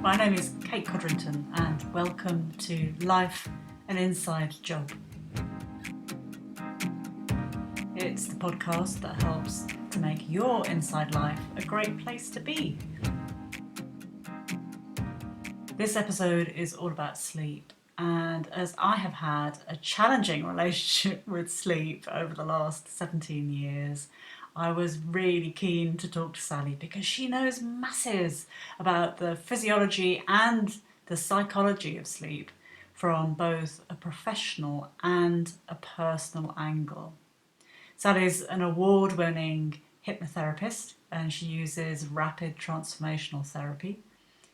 my name is Kate Codrington and welcome to Life an Inside Job. It's the podcast that helps to make your inside life a great place to be. This episode is all about sleep, and as I have had a challenging relationship with sleep over the last 17 years, I was really keen to talk to Sally because she knows masses about the physiology and the psychology of sleep from both a professional and a personal angle. Sally's an award-winning hypnotherapist and she uses rapid transformational therapy.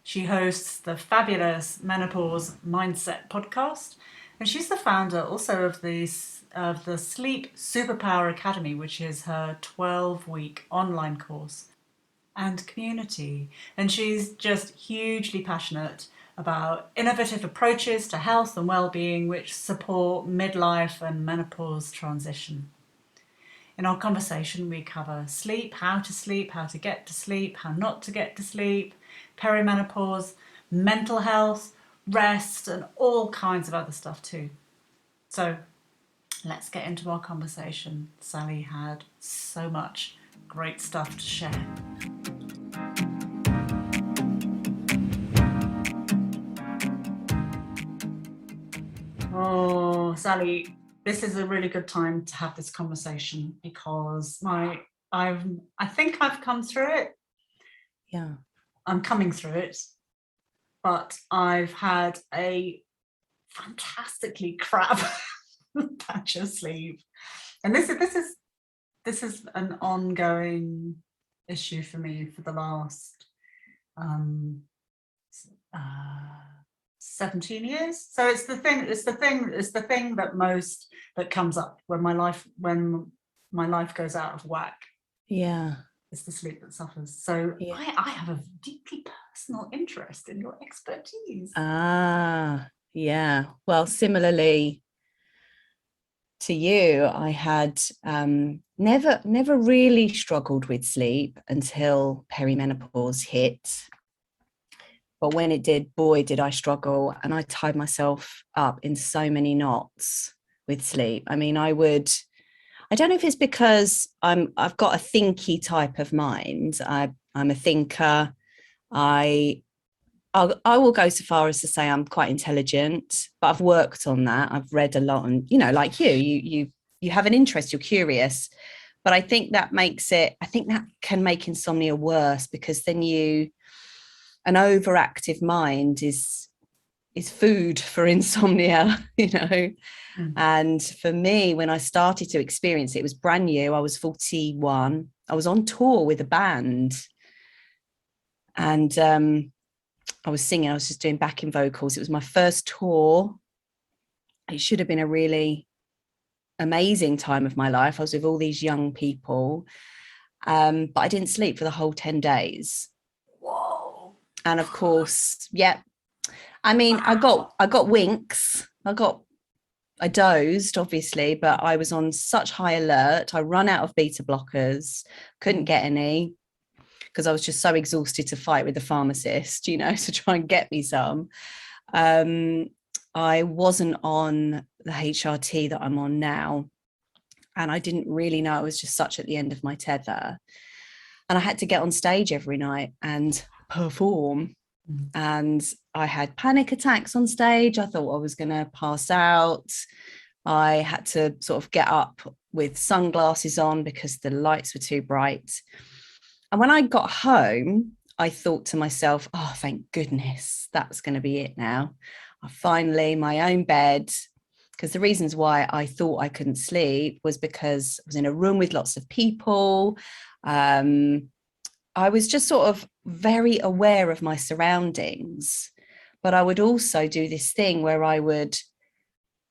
She hosts the fabulous Menopause Mindset podcast, and she's the founder also of the Sleep Superpower Academy, which is her 12-week online course and community. And she's just hugely passionate about innovative approaches to health and well-being which support midlife and menopause transition. In our conversation, we cover sleep, how to get to sleep, how not to get to sleep, perimenopause, mental health, rest, and all kinds of other stuff too. So let's get into our conversation. Sally had so much great stuff to share. Oh, Sally, this is a really good time to have this conversation because I think I've come through it. Yeah. I'm coming through it, but I've had a fantastically crap patch of sleep, and this is an ongoing issue for me for the last 17 years. So it's the thing that comes up when my life goes out of whack. Yeah. It's the sleep that suffers. So yeah. I have a deeply personal interest in your expertise. Yeah. Well, similarly to you, I had never really struggled with sleep until perimenopause hit. But when it did, boy, did I struggle. And I tied myself up in so many knots with sleep. I mean, I don't know if it's because I've got a thinky type of mind. I'm a thinker. I will go so far as to say I'm quite intelligent, but I've worked on that. I've read a lot, and like you have an interest. You're curious, but I think that can make insomnia worse because then an overactive mind is food for insomnia, And for me, when I started to experience it, it was brand new. I was 41. I was on tour with a band. And I was singing. I was just doing backing vocals. It was my first tour. It should have been a really amazing time of my life. I was with all these young people. But I didn't sleep for the whole 10 days. Whoa. And of course, yeah. I mean, I got winks. I dozed, obviously, but I was on such high alert. I run out of beta blockers, couldn't get any because I was just so exhausted to fight with the pharmacist, to try and get me some. I wasn't on the HRT that I'm on now. And I didn't really know. I was just such at the end of my tether. And I had to get on stage every night and perform. And I had panic attacks on stage. I thought I was going to pass out. I had to sort of get up with sunglasses on because the lights were too bright. And when I got home, I thought to myself, oh, thank goodness, that's going to be it now. I finally, my own bed, because the reasons why I thought I couldn't sleep was because I was in a room with lots of people. I was just sort of very aware of my surroundings, but I would also do this thing where I would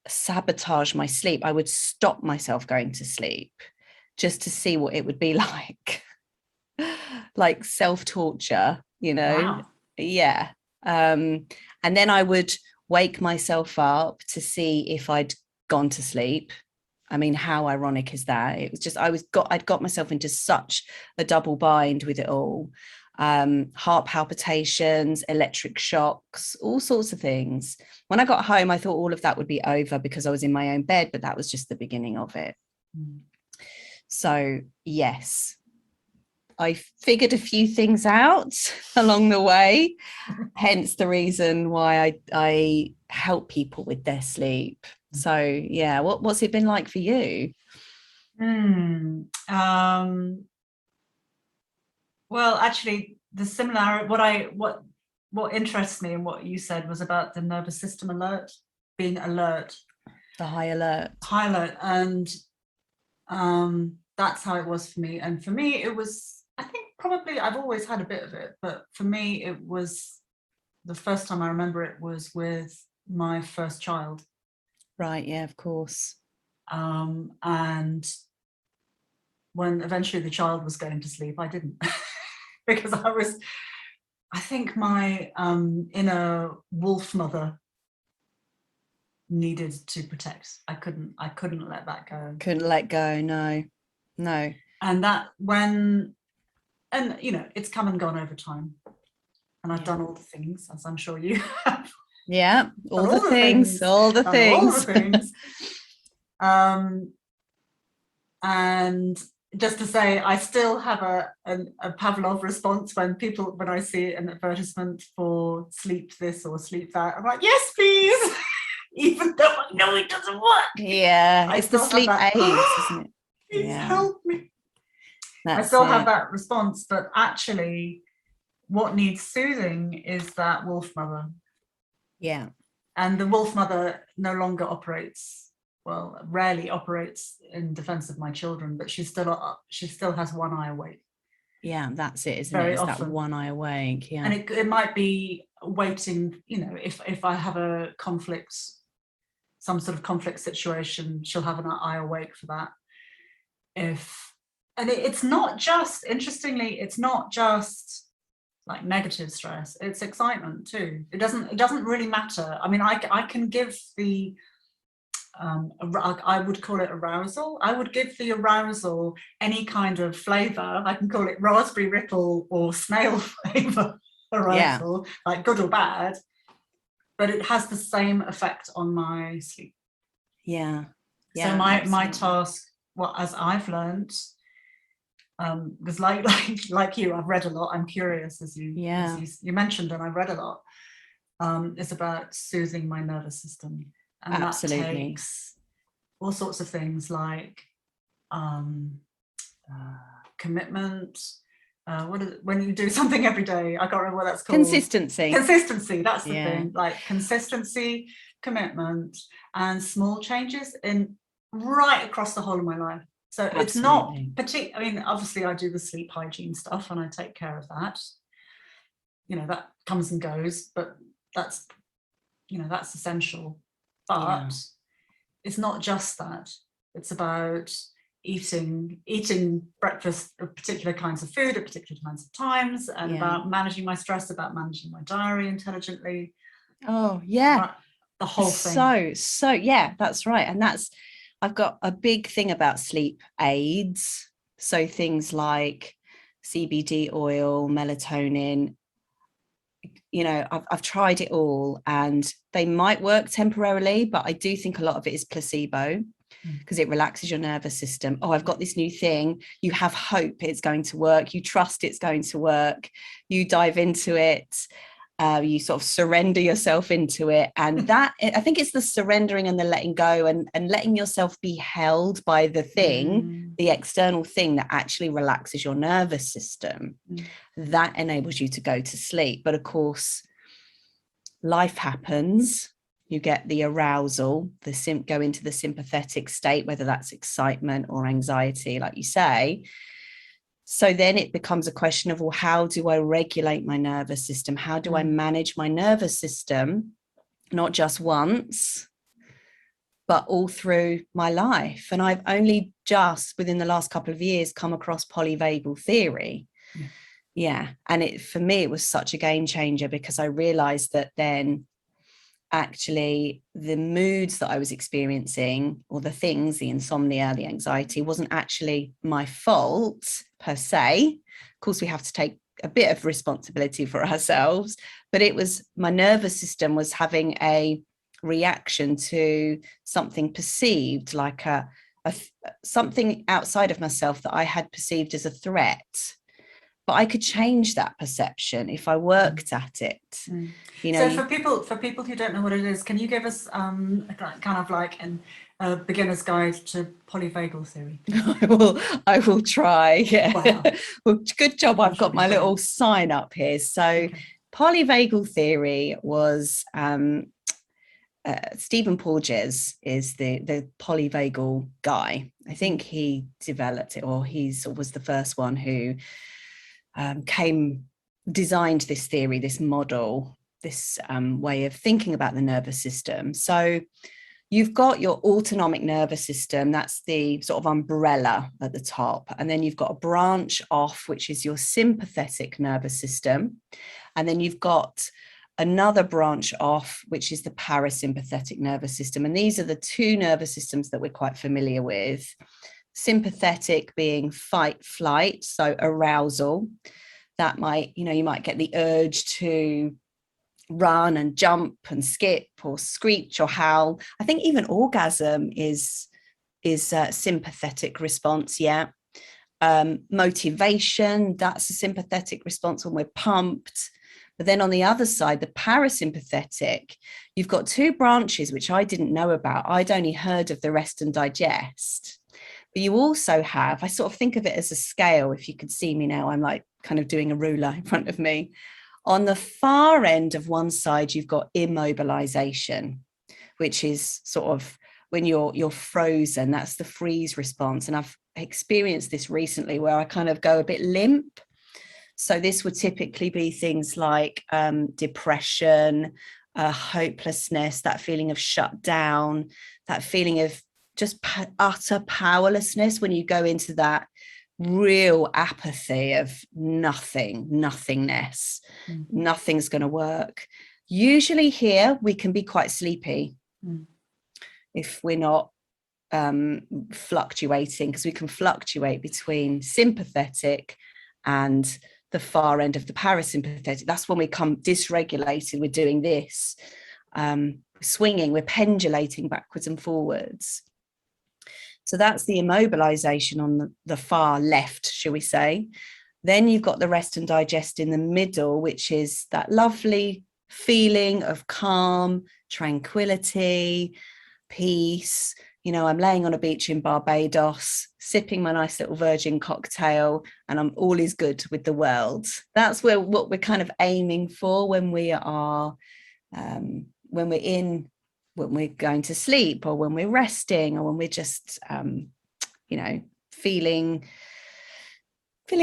sabotage my sleep. I would stop myself going to sleep just to see what it would be like self-torture, Wow. Yeah. And then I would wake myself up to see if I'd gone to sleep. I mean, how ironic is that? It was just, I'd got myself into such a double bind with it all. heart palpitations, electric shocks, all sorts of things. When I got home, I thought all of that would be over because I was in my own bed, but that was just the beginning of it. So yes, I figured a few things out along the way, hence the reason why I help people with their sleep. So yeah, what's it been like for you? Well, actually, the similarity, what interests me in what you said was about the nervous system being alert, the high alert, and that's how it was for me. And for me, it was, I think probably I've always had a bit of it, but for me, it was the first time I remember it was with my first child. Right. Yeah, of course. And when eventually the child was going to sleep, I didn't. Because I think my inner wolf mother needed to protect. I couldn't let that go. Couldn't let go. No. And you know, it's come and gone over time. And I've done all the things, as I'm sure you have. Yeah, all the things. All the things. And just to say, I still have a Pavlov response when I see an advertisement for sleep this or sleep that. I'm like, yes, please. Even though I know it doesn't work. Yeah, it's the sleep aids, isn't it? Please help me. That's I still have that response, but actually what needs soothing is that wolf mother. Yeah. And the wolf mother no longer rarely operates in defense of my children, but she still has one eye awake. Yeah, that's it, isn't Very it? It's often. that one eye awake. Yeah. And it might be waiting, you know, if I have a conflict, some sort of conflict situation, she'll have an eye awake for that. It's not just, interestingly, it's not just like negative stress, it's excitement too. It doesn't really matter. I mean, I can give the I would call it arousal. I would give the arousal any kind of flavor. I can call it raspberry ripple or snail flavor arousal, like good or bad, but it has the same effect on my sleep. Yeah. So my task, as I've learned, because like you, I've read a lot. I'm curious, as you mentioned, and I've read a lot. It's about soothing my nervous system, and that takes all sorts of things like commitment. When you do something every day? I can't remember what that's called. Consistency. That's the thing. Like consistency, commitment, and small changes right across the whole of my life. So it's not particular. I mean, obviously, I do the sleep hygiene stuff, and I take care of that. You know, that comes and goes, but that's essential. But it's not just that. It's about eating breakfast of particular kinds of food at particular kinds of times, and about managing my stress, about managing my diary intelligently. Oh yeah, the whole thing. So yeah, that's right. And I've got a big thing about sleep aids. So things like CBD oil, melatonin, you know, I've tried it all, and they might work temporarily, but I do think a lot of it is placebo, because it relaxes your nervous system. Oh, I've got this new thing. You have hope it's going to work. You trust it's going to work. You dive into it. You sort of surrender yourself into it. And that, I think it's the surrendering and the letting go, and letting yourself be held by the thing, the external thing that actually relaxes your nervous system. That enables you to go to sleep. But of course, life happens. You get the arousal, go into the sympathetic state, whether that's excitement or anxiety, like you say. So then it becomes a question of, well, how do I regulate my nervous system? How do I manage my nervous system, not just once, but all through my life? And I've only just within the last couple of years come across polyvagal theory. And for me, it was such a game changer, because I realized that then actually the moods that I was experiencing, or the things, the insomnia, the anxiety, wasn't actually my fault per se. Of course, we have to take a bit of responsibility for ourselves, but it was my nervous system was having a reaction to something perceived like something outside of myself that I had perceived as a threat. But I could change that perception if I worked at it. You know, So for people who don't know what it is, can you give us kind of like a beginner's guide to polyvagal theory? I will try. Yeah. Wow. Well, good job. I'm I've sure got my brilliant. little sign up here. So, Okay. polyvagal theory was Stephen Porges is the polyvagal guy. I think he developed it, or was the first one who designed this theory, this model, this way of thinking about the nervous system. So you've got your autonomic nervous system, that's the sort of umbrella at the top. And then you've got a branch off, which is your sympathetic nervous system. And then you've got another branch off, which is the parasympathetic nervous system. And these are the two nervous systems that we're quite familiar with. Sympathetic being fight, flight, so arousal. That might, you might get the urge to run and jump and skip or screech or howl. I think even orgasm is a sympathetic response. Yeah. Motivation, that's a sympathetic response when we're pumped. But then on the other side, the parasympathetic, you've got two branches, which I didn't know about. I'd only heard of the rest and digest. But you also have, I sort of think of it as a scale. If you could see me now, I'm like kind of doing a ruler in front of me. On the far end of one side, you've got immobilization, which is sort of when you're frozen. That's the freeze response. And I've experienced this recently where I kind of go a bit limp. So this would typically be things like depression, hopelessness, that feeling of shut down, that feeling of just utter powerlessness when you go into that real apathy of nothingness. Nothing's going to work. Usually here we can be quite sleepy if we're not fluctuating, because we can fluctuate between sympathetic and the far end of the parasympathetic. That's when we come dysregulated. We're doing this, swinging, we're pendulating backwards and forwards. So that's the immobilization on the far left, shall we say. Then you've got the rest and digest in the middle, which is that lovely feeling of calm, tranquility, peace. I'm laying on a beach in Barbados, sipping my nice little virgin cocktail, and all is good with the world. That's what we're kind of aiming for when we are, when we're going to sleep, or when we're resting, or when we're just, feeling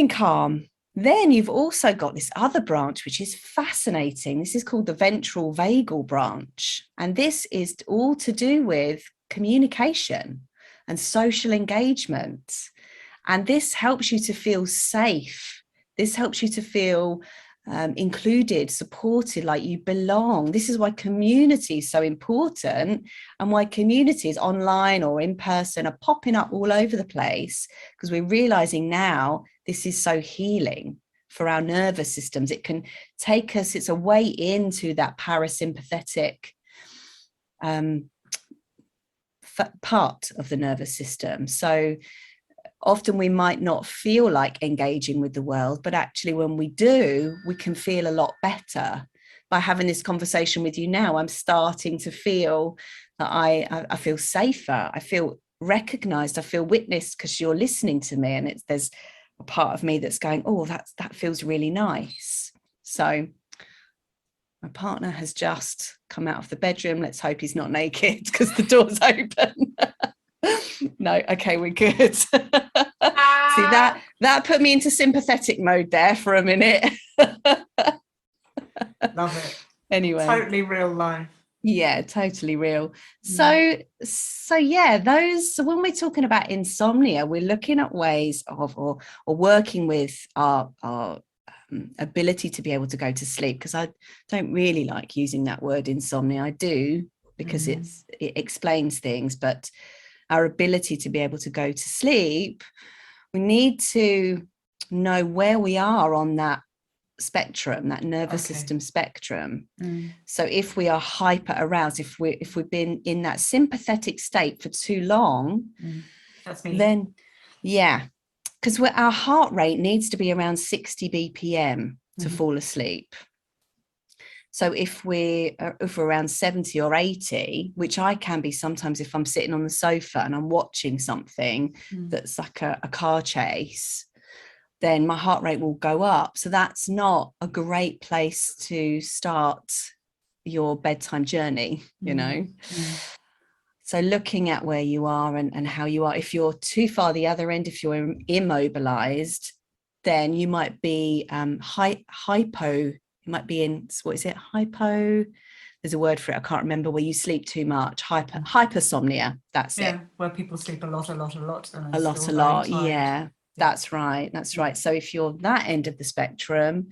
calm. Then you've also got this other branch, which is fascinating. This is called the ventral vagal branch. And this is all to do with communication and social engagement. And this helps you to feel safe. This helps you to feel included, supported, like you belong. This is why community is so important, and why communities online or in person are popping up all over the place, because we're realizing now this is so healing for our nervous systems. It can take us, it's a way into that parasympathetic part of the nervous system. So often we might not feel like engaging with the world, but actually when we do, we can feel a lot better. By having this conversation with you now, I'm starting to feel that I feel safer. I feel recognized. I feel witnessed because you're listening to me, and there's a part of me that's going, oh, that feels really nice. So my partner has just come out of the bedroom. Let's hope he's not naked because the door's open. No, okay, we're good. See, that put me into sympathetic mode there for a minute. Love it. Anyway, totally real life. Yeah, totally real. So yeah, so when we're talking about insomnia, we're looking at ways of or working with our ability to be able to go to sleep, because I don't really like using that word insomnia. I do, because it explains things, but our ability to be able to go to sleep, we need to know where we are on that spectrum, that nervous Okay. system spectrum. So if we are hyper aroused, if we've been in that sympathetic state for too long, That's me. then yeah, because our heart rate needs to be around 60 bpm to fall asleep. So if we're around 70 or 80, which I can be sometimes if I'm sitting on the sofa and I'm watching something that's like a car chase, then my heart rate will go up. So that's not a great place to start your bedtime journey, you know. So looking at where you are and how you are, if you're too far the other end, if you're immobilized, then you might be hypo, you might be in, what is it, hypo, there's a word for it, I can't remember, where you sleep too much, hypersomnia, that's it. Where people sleep a lot, and A still lot, very tired. yeah. That's right. So if you're that end of the spectrum,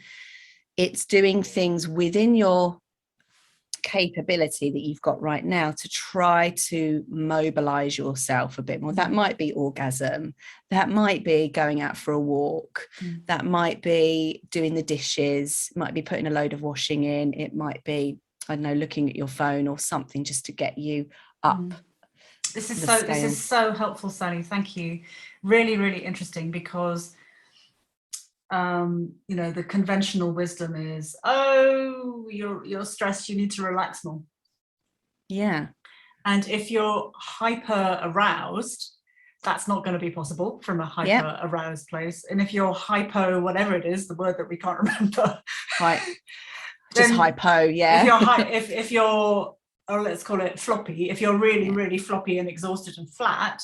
it's doing things within your capability that you've got right now to try to mobilize yourself a bit more. That might be orgasm, that might be going out for a walk, that might be doing the dishes, it might be putting a load of washing in, it might be, I don't know, looking at your phone or something just to get you up. This is so helpful, Sally. Thank you. Really, really interesting, because the conventional wisdom is, oh, you're stressed, you need to relax more. Yeah. And if you're hyper aroused, that's not going to be possible from a hyper aroused place. And if you're hypo, whatever it is, the word that we can't remember, just hypo, if you're or let's call it floppy, if you're really really floppy and exhausted and flat,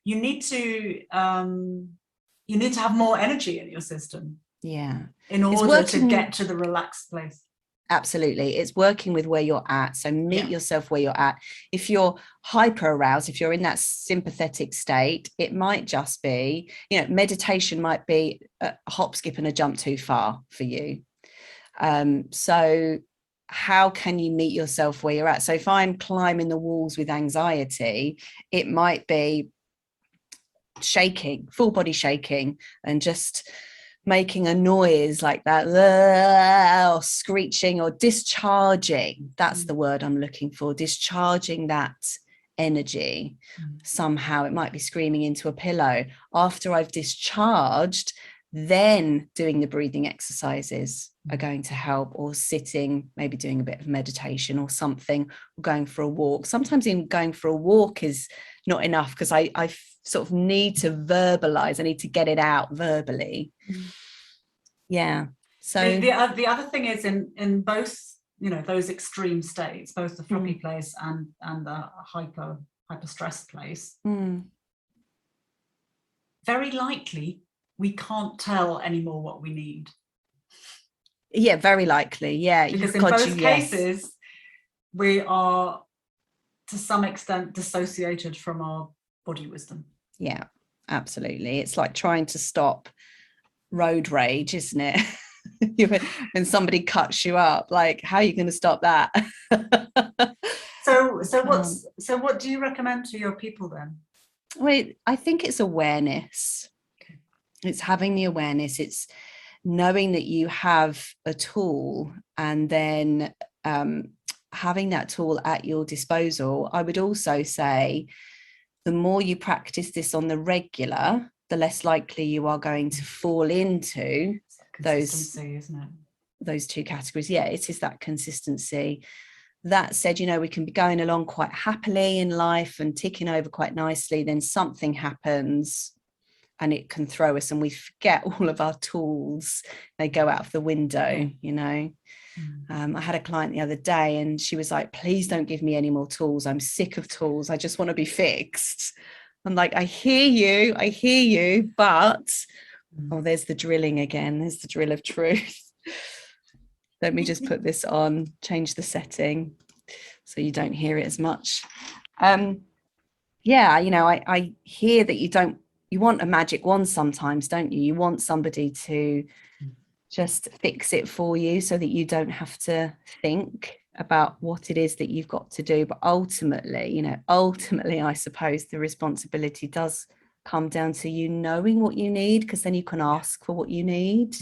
you need to have more energy in your system in order to get to the relaxed place. Absolutely. It's working with where you're at. So meet yourself where you're at. If you're hyper aroused, if you're in that sympathetic state, it might just be, meditation might be a hop, skip and a jump too far for you. So how can you meet yourself where you're at? So if I'm climbing the walls with anxiety, it might be shaking, full body shaking, and just making a noise like that, or screeching or discharging. That's the word I'm looking for. Discharging that energy somehow. It might be screaming into a pillow. After I've discharged, then doing the breathing exercises are going to help, or sitting, maybe doing a bit of meditation or something, or going for a walk. Sometimes even going for a walk is not enough, because I sort of need to verbalize, I need to get it out verbally. So the other thing is, in both those extreme states, both the floppy place and the hyper stressed place, very likely we can't tell anymore what we need. Very likely, because in both cases we are to some extent dissociated from our body wisdom. Absolutely. It's like trying to stop road rage, isn't it? When somebody cuts you up, like, how are you going to stop that? So what do you recommend to your people then? Well, I think it's awareness. It's having the awareness. It's knowing that you have a tool, and then having that tool at your disposal. I would also say the more you practice this on the regular, the less likely you are going to fall into those two categories. It is that consistency. That said, we can be going along quite happily in life and ticking over quite nicely, then something happens and it can throw us and we forget all of our tools. They go out of the window. I had a client the other day and she was like, please don't give me any more tools. I'm sick of tools. I just want to be fixed. I'm like, I hear you, but there's the drilling again. There's the drill of truth. Let me just put this on, change the setting so you don't hear it as much. I hear that you want a magic wand sometimes, don't you? You want somebody to just fix it for you so that you don't have to think about what it is that you've got to do. But ultimately, I suppose the responsibility does come down to you knowing what you need, because then you can ask for what you need.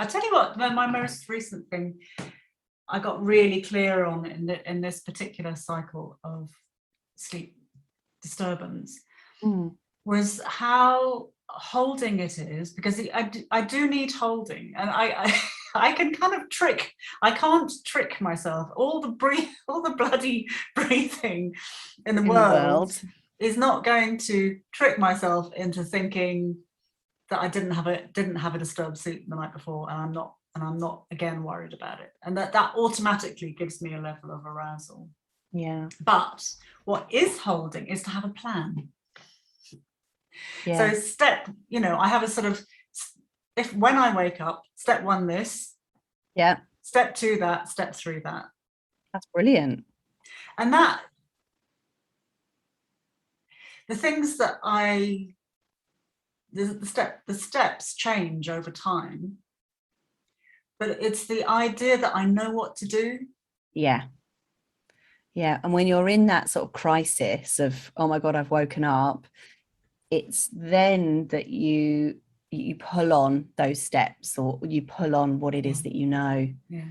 I tell you what, my most recent thing I got really clear on in this particular cycle of sleep disturbance was how holding it is, because I do need holding, and I can kind of I can't trick myself. All the bloody breathing in the world is not going to trick myself into thinking that I didn't have a disturbed sleep the night before, and I'm not again worried about it, and that automatically gives me a level of arousal. Yeah. But what is holding is to have a plan. Yeah. So I have a sort of, if when I wake up, step 1 this, yeah, step 2 that, step 3 that. That's brilliant. And that the things that the steps change over time, but it's the idea that I know what to do. Yeah. And when you're in that sort of crisis of, oh my God, I've woken up, it's then that you pull on those steps, or you pull on what it is that you know. Yeah.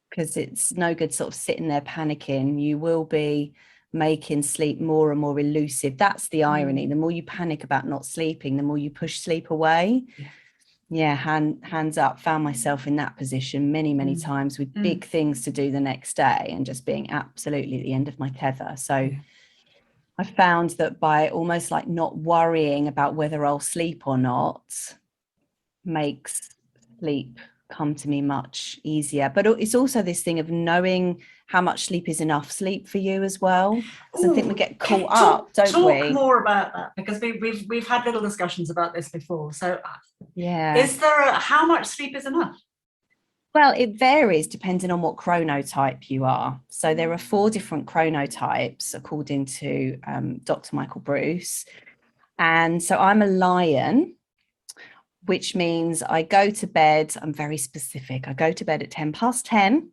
Because it's no good sort of sitting there panicking. You will be making sleep more and more elusive. That's the irony. The more you panic about not sleeping, the more you push sleep away. Hands up. Found myself in that position many times, with big things to do the next day and just being absolutely at the end of my tether. So I found that by almost like not worrying about whether I'll sleep or not makes sleep come to me much easier. But it's also this thing of knowing how much sleep is enough sleep for you as well. Because I think we get caught up, don't we? Talk more about that, because we've had little discussions about this before. So is there how much sleep is enough? Well, it varies depending on what chronotype you are. So there are 4 different chronotypes according to Dr. Michael Bruce. And so I'm a lion, which means I go to bed, I'm very specific, I go to bed at 10:10.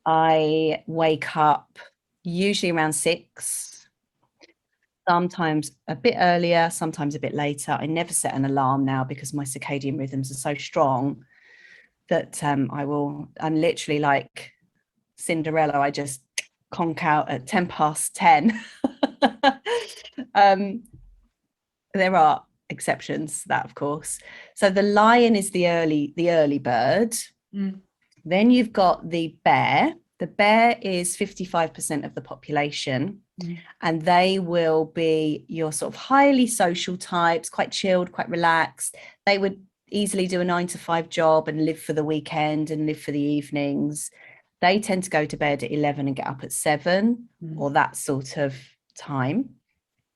I wake up usually around 6, sometimes a bit earlier, sometimes a bit later. I never set an alarm now because my circadian rhythms are so strong that I'm literally like Cinderella. I just conk out at 10:10. There are exceptions to that, of course. So the lion is the early bird. Then you've got the bear. The bear is 55% of the population, and they will be your sort of highly social types, quite chilled, quite relaxed. They would easily do a 9-to-5 job and live for the weekend and live for the evenings. They tend to go to bed at 11 and get up at 7, or that sort of time.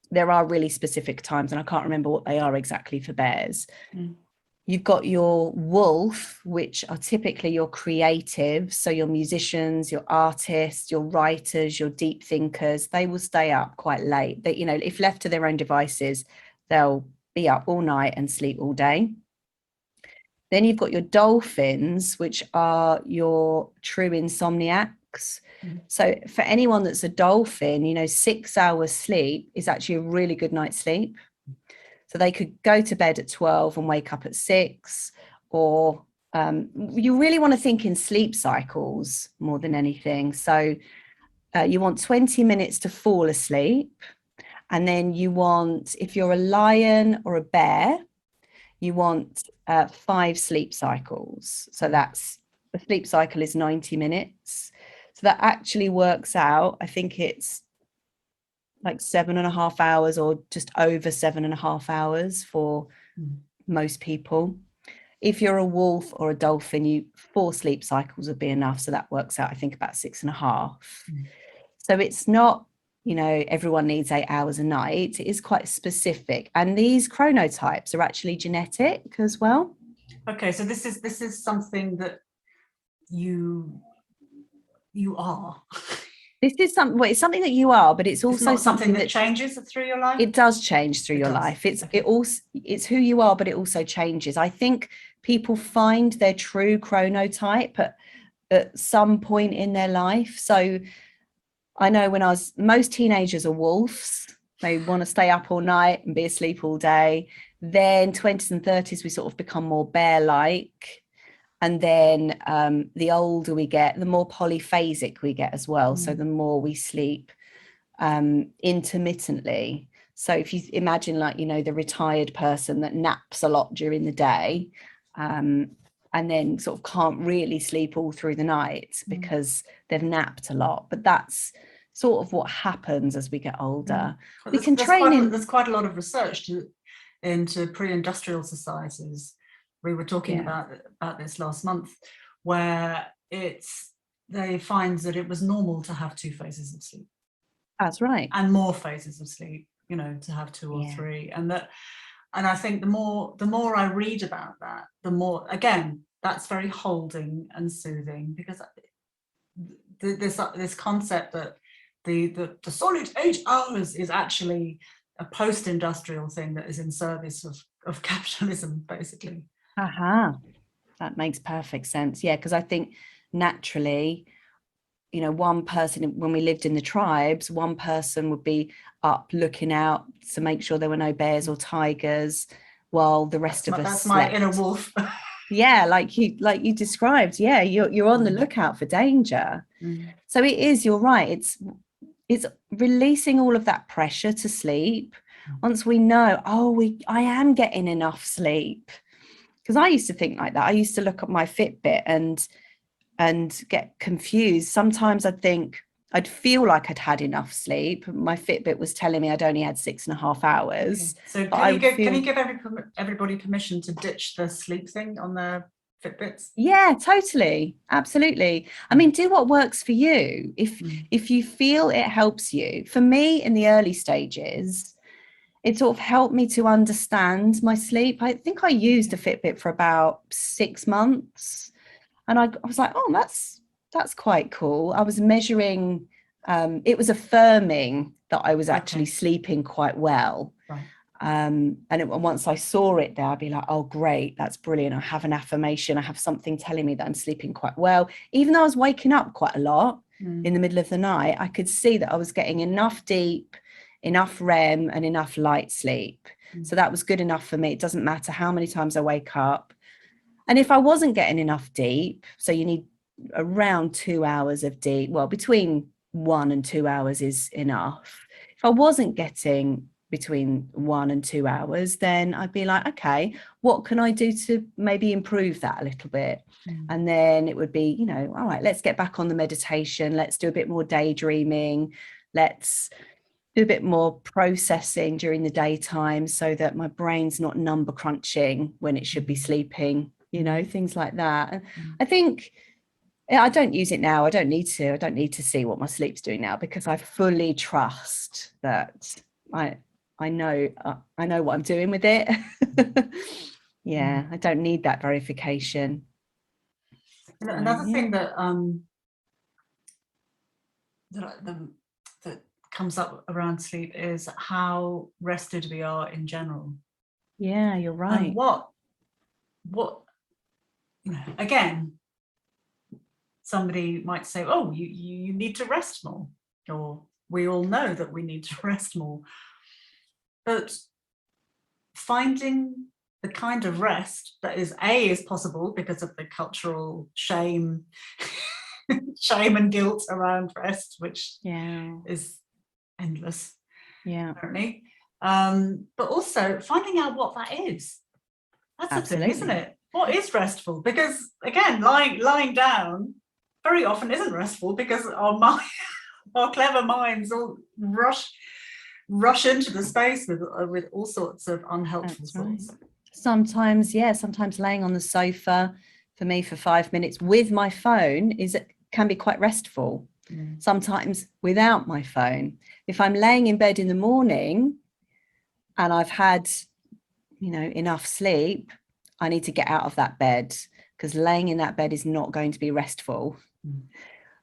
There are really specific times, and I can't remember what they are exactly for bears. You've got your wolf, which are typically your creatives. So your musicians, your artists, your writers, your deep thinkers, they will stay up quite late. They, if left to their own devices, they'll be up all night and sleep all day. Then you've got your dolphins, which are your true insomniacs. So for anyone that's a dolphin, 6 hours sleep is actually a really good night's sleep. So they could go to bed at 12 and wake up at 6, or you really want to think in sleep cycles more than anything. So you want 20 minutes to fall asleep. And then you want, if you're a lion or a bear, you want 5 sleep cycles. So that's, the sleep cycle is 90 minutes. So that actually works out, I think it's like 7.5 hours, or just over 7.5 hours for most people. If you're a wolf or a dolphin, 4 sleep cycles would be enough. So that works out, I think, about 6.5. So it's not, everyone needs 8 hours a night. It is quite specific. And these chronotypes are actually genetic as well. Okay, so this is something that you are. This is it's something that you are, but it's also not something that changes through your life. It does change through your life. It's who you are, but it also changes. I think people find their true chronotype at some point in their life. So I know most teenagers are wolves. They want to stay up all night and be asleep all day. Then 20s and 30s, we sort of become more bear-like. And then the older we get, the more polyphasic we get as well. So the more we sleep intermittently. So if you imagine, like, the retired person that naps a lot during the day, and then sort of can't really sleep all through the night because they've napped a lot. But that's sort of what happens as we get older. We can train in. There's quite a lot of research into pre-industrial societies. We were talking about this last month, where they find that it was normal to have 2 phases of sleep. That's right. And more phases of sleep, to have 2 or 3. And I think the more I read about that, the more, again, that's very holding and soothing, because this concept that the solid 8 hours is actually a post-industrial thing that is in service of capitalism, basically. That makes perfect sense. Yeah, because I think naturally, one person, when we lived in the tribes, one person would be up looking out to make sure there were no bears or tigers, while the rest of us slept. My inner wolf. Yeah, like you described. Yeah, you're on the lookout for danger. So it is, you're right, it's releasing all of that pressure to sleep. Once we know, I am getting enough sleep. Because I used to think like that. I used to look at my Fitbit and get confused. Sometimes I'd feel like I'd had enough sleep. My Fitbit was telling me I'd only had 6.5 hours. Okay. So can you give everybody permission to ditch the sleep thing on their Fitbits? Yeah, totally. Absolutely. I mean, do what works for you. If you feel it helps you. For me, in the early stages, it sort of helped me to understand my sleep. I think I used a Fitbit for about 6 months, and I was like, oh, that's quite cool. I was measuring, it was affirming that I was actually sleeping quite well. Right. And once I saw it there, I'd be like, oh, great, that's brilliant. I have an affirmation. I have something telling me that I'm sleeping quite well. Even though I was waking up quite a lot in the middle of the night, I could see that I was getting enough deep, enough REM and enough light sleep. So that was good enough for me. It doesn't matter how many times I wake up. And if I wasn't getting enough deep, so you need around 2 hours of deep, well, between 1 and 2 hours is enough. If I wasn't getting between 1 and 2 hours, then I'd be like, okay, what can I do to maybe improve that a little bit? And then it would be, all right, let's get back on the meditation. Let's do a bit more daydreaming. Let's do a bit more processing during the daytime so that my brain's not number crunching when it should be sleeping, things like that. And I think I don't use it now. I don't need to see what my sleep's doing now, because I fully trust that I know what I'm doing with it. I don't need that verification. Another thing that comes up around sleep is how rested we are in general. Yeah, you're right. And what again, somebody might say, oh, you need to rest more, or we all know that we need to rest more. But finding the kind of rest that is possible because of the cultural shame and guilt around rest, which is endless, apparently. But also finding out what that is. That's Absolutely. the thing, isn't it? What is restful? Because again, lying down very often isn't restful, because our clever minds all rush into the space with all sorts of unhelpful thoughts. Right. Sometimes laying on the sofa for me for 5 minutes with my phone can be quite restful. Sometimes without my phone. If I'm laying in bed in the morning and I've had enough sleep, I need to get out of that bed, because laying in that bed is not going to be restful.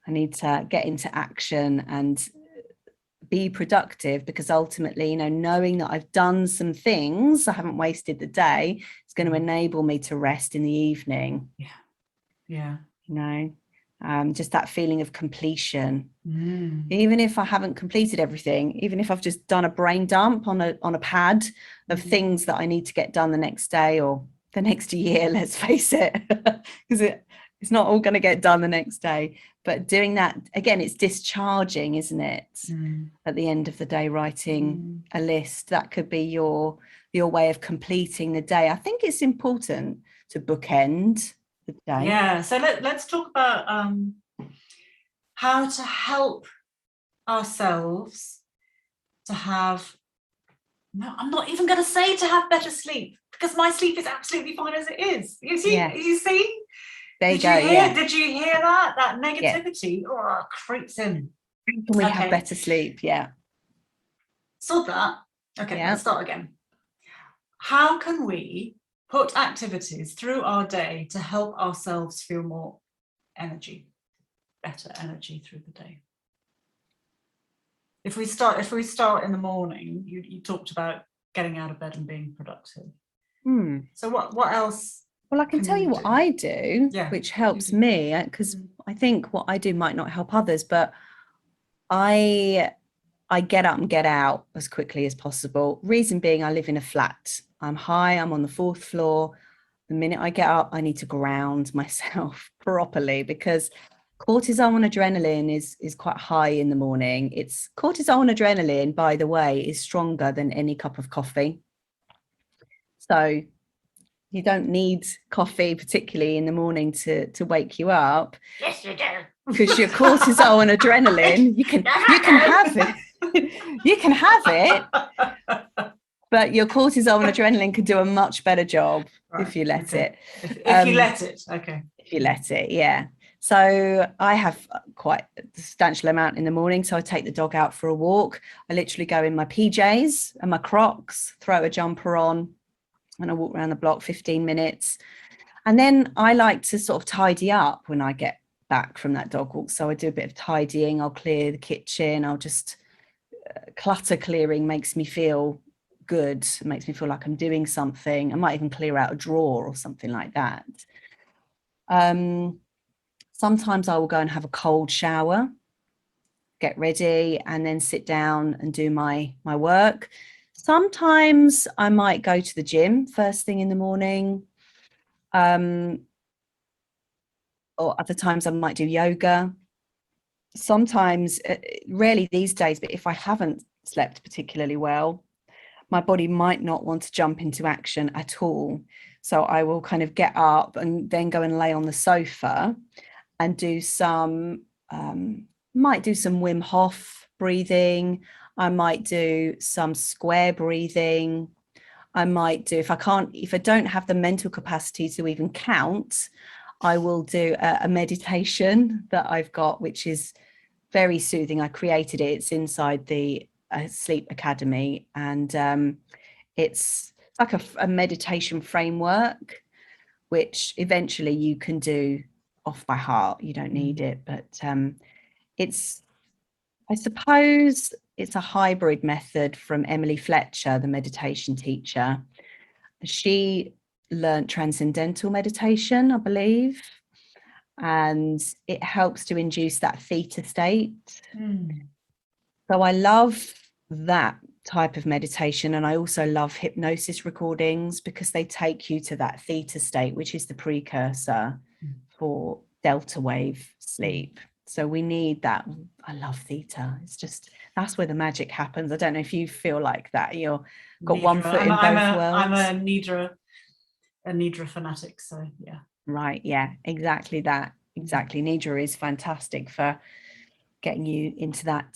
I need to get into action and be productive, because ultimately, knowing that I've done some things, I haven't wasted the day, it's going to enable me to rest in the evening. just that feeling of completion. Even if I haven't completed everything, even if I've just done a brain dump on a pad of things that I need to get done the next day or the next year, let's face it, because it's not all going to get done the next day. But doing that, again, it's discharging, isn't it? At the end of the day, writing a list, that could be your way of completing the day. I think it's important to bookend the day. Yeah, so let's talk about how to help ourselves to have, no, I'm not even going to say to have better sleep, because my sleep is absolutely fine as it is. You see, you see? There you go. Did you hear that? That negativity creeps in. Can we have better sleep? Yeah. Saw that. Okay, let's start again. How can we put activities through our day to help ourselves feel more energy, better energy through the day? If we start in the morning, you talked about getting out of bed and being productive. So what else? Well, I can tell you what I do, which helps me, because I think what I do might not help others, but I get up and get out as quickly as possible. Reason being, I live in a flat. I'm high, I'm on the 4th floor. The minute I get up, I need to ground myself properly, because cortisol and adrenaline is quite high in the morning. It's cortisol and adrenaline, by the way, is stronger than any cup of coffee. So you don't need coffee, particularly in the morning, to wake you up. Yes, you do. Because your cortisol and adrenaline, you can have it. You can have it. But your cortisol and adrenaline could do a much better job if you let it. If you let it, okay. If you let it, yeah. So I have quite a substantial amount in the morning. So I take the dog out for a walk. I literally go in my PJs and my Crocs, throw a jumper on, and I walk around the block 15 minutes. And then I like to sort of tidy up when I get back from that dog walk. So I do a bit of tidying. I'll clear the kitchen. I'll just clutter clearing makes me feel good. It makes me feel like I'm doing something. I might even clear out a drawer or something like that. Sometimes I will go and have a cold shower, get ready, and then sit down and do my work. Sometimes I might go to the gym first thing in the morning. Or other times I might do yoga. Sometimes, rarely these days, but if I haven't slept particularly well, my body might not want to jump into action at all. So I will kind of get up and then go and lay on the sofa and do might do some Wim Hof breathing. I might do some square breathing. I might do, if I don't have the mental capacity to even count, I will do a meditation that I've got, which is very soothing. I created it. It's inside the Sleep Academy, and it's like a meditation framework, which eventually you can do off by heart. You don't need it, but I suppose it's a hybrid method from Emily Fletcher, the meditation teacher. She learned transcendental meditation, I believe, and it helps to induce that theta state. So I love that type of meditation, and I also love hypnosis recordings because they take you to that theta state, which is the precursor for delta wave sleep. So we need that. I love theta. It's just, that's where the magic happens. I don't know if you feel like that. You've got one foot in both worlds. I'm a Nidra fanatic, so yeah. Right, yeah, exactly that. Exactly. Nidra is fantastic for getting you into that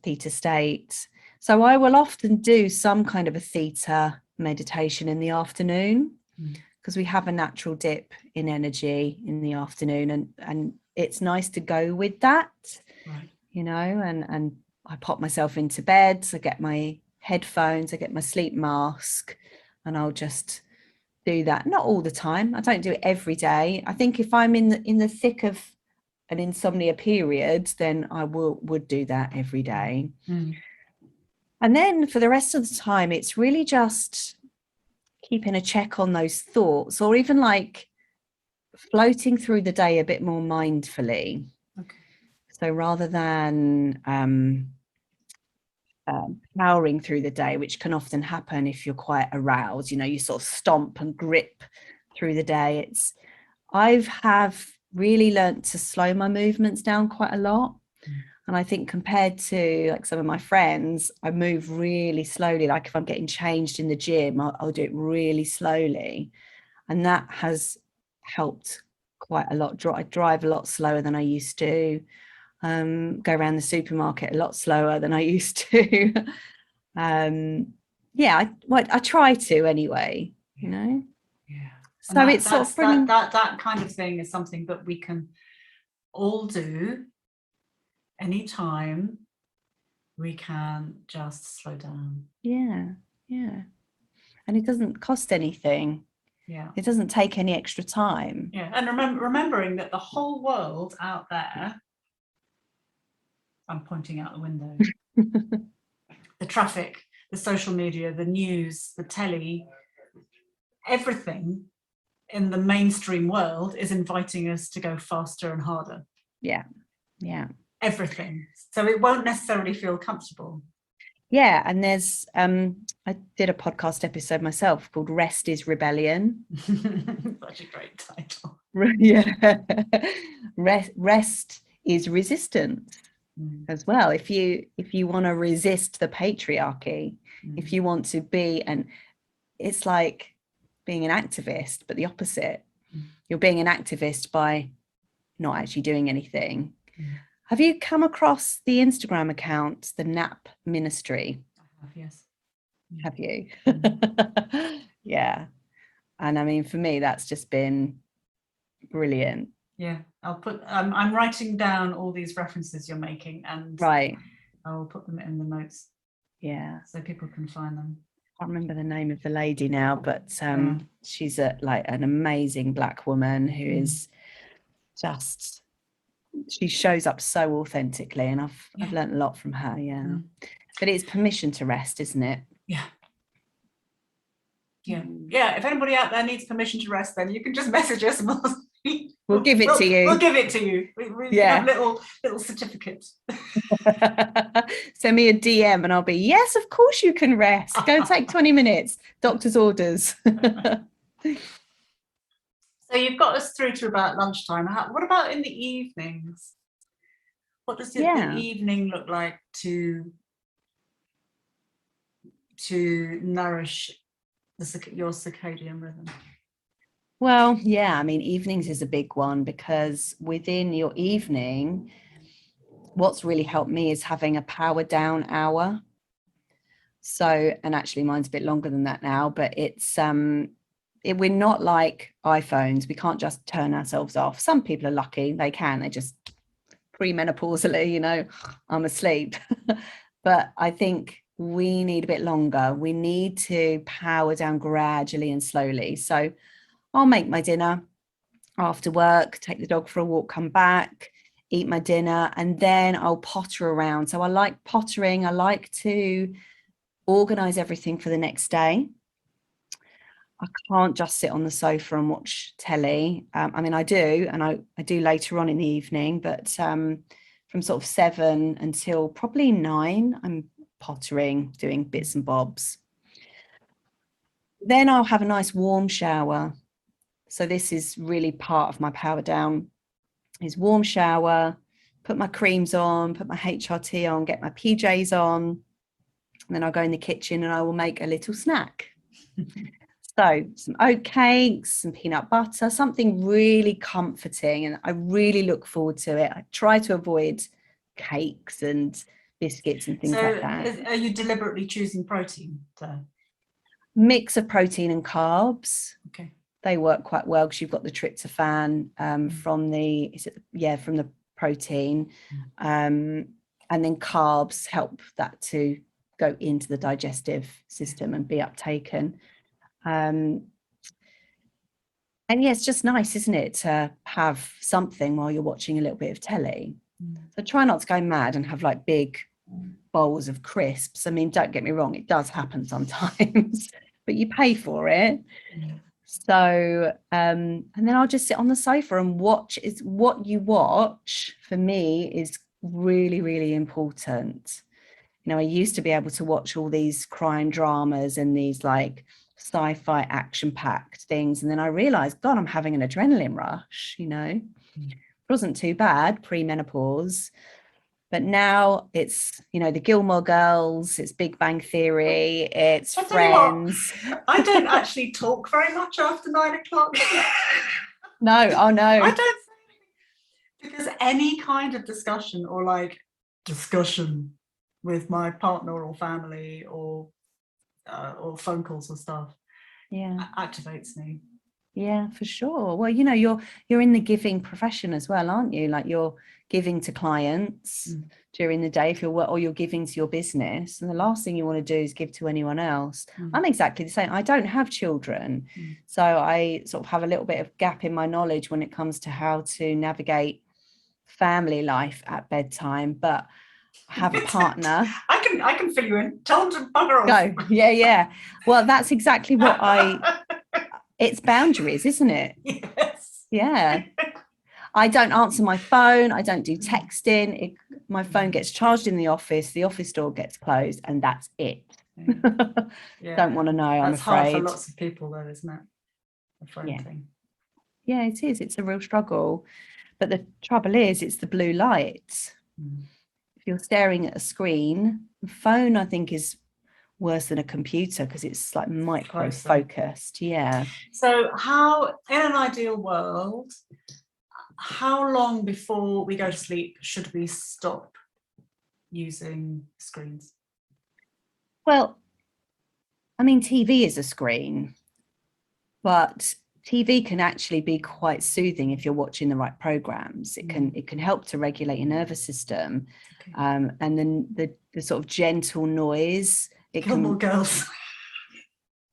theta state. So I will often do some kind of a theta meditation in the afternoon, because we have a natural dip in energy in the afternoon, and it's nice to go with that, you know, and I pop myself into bed, so I get my headphones, I get my sleep mask, and I'll just do that. Not all the time. I don't do it every day. I think if I'm in the thick of an insomnia period, then I would do that every day. And then for the rest of the time, it's really just keeping a check on those thoughts, or even like floating through the day a bit more mindfully. So rather than powering through the day, which can often happen if you're quite aroused, you know, you sort of stomp and grip through the day. I've really learnt to slow my movements down quite a lot. And I think compared to like some of my friends, I move really slowly. Like if I'm getting changed in the gym, I'll do it really slowly. And that has helped quite a lot. I drive a lot slower than I used to. Go around the supermarket a lot slower than I used to. Yeah, I try to anyway, you know. Yeah. And So it's sort of bringing that kind of thing is something that we can all do anytime we can just slow down. Yeah. And it doesn't cost anything. Yeah. It doesn't take any extra time. Yeah. And remembering that the whole world out there, I'm pointing out the window, the traffic, the social media, the news, the telly, everything in the mainstream world is inviting us to go faster and harder. Yeah. Everything. So it won't necessarily feel comfortable. Yeah. And there's I did a podcast episode myself called Rest is Rebellion. Such a great title. Yeah. Rest is resistance as well. If you want to resist the patriarchy, if you want to be, and it's like being an activist, but the opposite. You're being an activist by not actually doing anything. Have you come across the Instagram account, the Nap Ministry? I have, yes. Have you? Yeah. And I mean, for me, that's just been brilliant. Yeah, I'll put, I'm writing down all these references you're making, and right, I'll put them in the notes. Yeah. So people can find them. I can't remember the name of the lady now, but she's like an amazing Black woman who is just, she shows up so authentically, and I've learned a lot from her. Yeah. But it's permission to rest, isn't it? Yeah. If anybody out there needs permission to rest, then you can just message us and we'll give it to you. We'll give it to you. We have little certificates. Send me a DM and I'll be, yes, of course you can rest. Go take 20 minutes. Doctor's orders. So you've got us through to about lunchtime. What about in the evenings? What does the evening look like to nourish your circadian rhythm? Well, yeah, I mean, evenings is a big one, because within your evening, what's really helped me is having a power down hour. So, and actually mine's a bit longer than that now, but it's we're not like iPhones. We can't just turn ourselves off. Some people are lucky, they just premenopausally, you know, I'm asleep. But I think we need a bit longer. We need to power down gradually and slowly. So I'll make my dinner after work, take the dog for a walk, come back, eat my dinner, and then I'll potter around. So I like pottering. I like to organize everything for the next day. I can't just sit on the sofa and watch telly. I mean, I do, and I do later on in the evening, but from sort of 7 until probably 9, I'm pottering, doing bits and bobs. Then I'll have a nice warm shower. So this is really part of my power down, is warm shower, put my creams on, put my HRT on, get my PJs on, and then I'll go in the kitchen and I will make a little snack. So some oatcakes, some peanut butter, something really comforting, and I really look forward to it. I try to avoid cakes and biscuits and things like that. Are you deliberately choosing protein? Mix of protein and carbs. Okay. They work quite well because you've got the tryptophan from the protein, and then carbs help that to go into the digestive system and be uptaken. And yeah, it's just nice, isn't it, to have something while you're watching a little bit of telly. So try not to go mad and have like big bowls of crisps. I mean, don't get me wrong, it does happen sometimes, but you pay for it. So and then I'll just sit on the sofa and watch. Is what you watch for me is really, really important. You know, I used to be able to watch all these crime dramas and these like sci-fi action-packed things. And then I realized, God, I'm having an adrenaline rush, you know. It wasn't too bad pre-menopause. But now it's, you know, the Gilmore Girls, it's Big Bang Theory, it's I tell you what, Friends. I don't actually talk very much after 9 o'clock. No, oh I no. don't, because any kind of discussion or like discussion with my partner or family or phone calls or stuff Yeah. activates me. Yeah, for sure. Well, you know, you're in the giving profession as well, aren't you? Like you're giving to clients during the day if or you're giving to your business. And the last thing you want to do is give to anyone else. I'm exactly the same. I don't have children. So I sort of have a little bit of gap in my knowledge when it comes to how to navigate family life at bedtime, but I have a partner. I can fill you in. Tell them to bugger off. Go. Yeah. Well, that's exactly what it's boundaries, isn't it? Yes. Yeah. I don't answer my phone. I don't do texting. My phone gets charged in the office door gets closed, and that's it. Yeah. Don't want to know, I'm That's hard for afraid. lots of people though, isn't it? The phone thing. Yeah, it is. It's a real struggle. But the trouble is, it's the blue light. If you're staring at a screen, the phone, I think, is worse than a computer because it's like micro focused. Yeah. So how, in an ideal world, how long before we go to sleep should we stop using screens? Well, I mean, TV is a screen, but TV can actually be quite soothing if you're watching the right programs. It can help to regulate your nervous system, and then the sort of gentle noise. Gilmore Girls.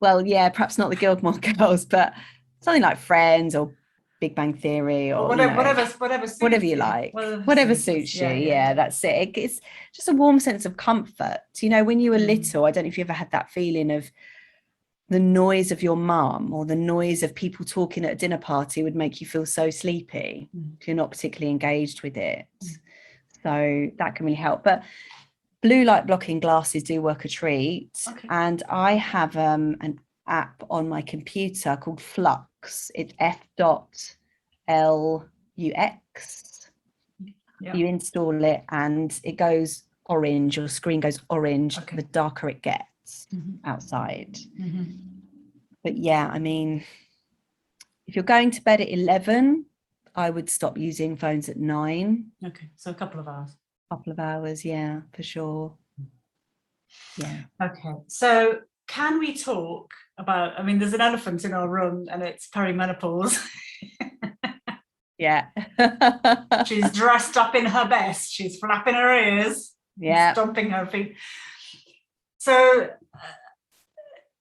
Well, yeah, perhaps not the Gilmore Girls, but something like Friends or Big Bang Theory or whatever you like, whatever suits you. Yeah, that's it. It's just a warm sense of comfort. You know, when you were little, I don't know if you ever had that feeling of the noise of your mum or the noise of people talking at a dinner party would make you feel so sleepy if you're not particularly engaged with it. So that can really help. But blue light blocking glasses do work a treat. And I have an app on my computer called Flux. It's F.LUX. You install it and it goes orange, your screen goes orange, the darker it gets outside. But yeah, I mean, if you're going to bed at 11, I would stop using phones at 9. Okay, so a couple of hours. Yeah, for sure. Yeah. Okay, so can we talk about, I mean, there's an elephant in our room and it's perimenopause. Yeah. She's dressed up in her best. She's flapping her ears, stomping her feet. So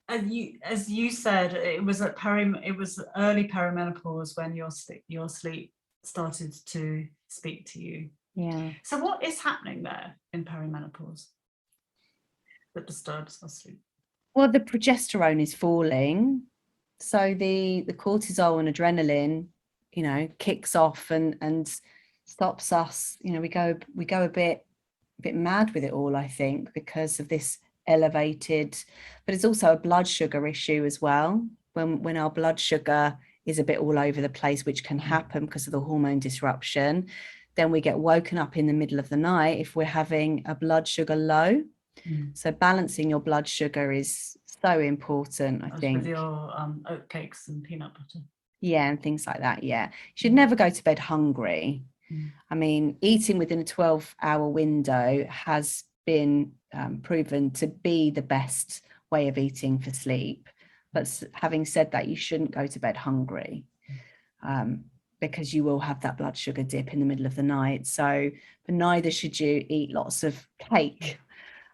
as you said, it was early perimenopause when your sleep started to speak to you. Yeah. So what is happening there in perimenopause that disturbs our sleep? Well, the progesterone is falling, so the cortisol and adrenaline, you know, kicks off and stops us. You know, we go a bit mad with it all, I think, because of this elevated, but it's also a blood sugar issue as well. When our blood sugar is a bit all over the place, which can happen because of the hormone disruption, then we get woken up in the middle of the night if we're having a blood sugar low. So balancing your blood sugar is so important, I think. With your oat cakes and peanut butter. Yeah, and things like that. Yeah, you should never go to bed hungry. I mean, eating within a 12-hour window has been proven to be the best way of eating for sleep. But having said that, you shouldn't go to bed hungry because you will have that blood sugar dip in the middle of the night. So, but neither should you eat lots of cake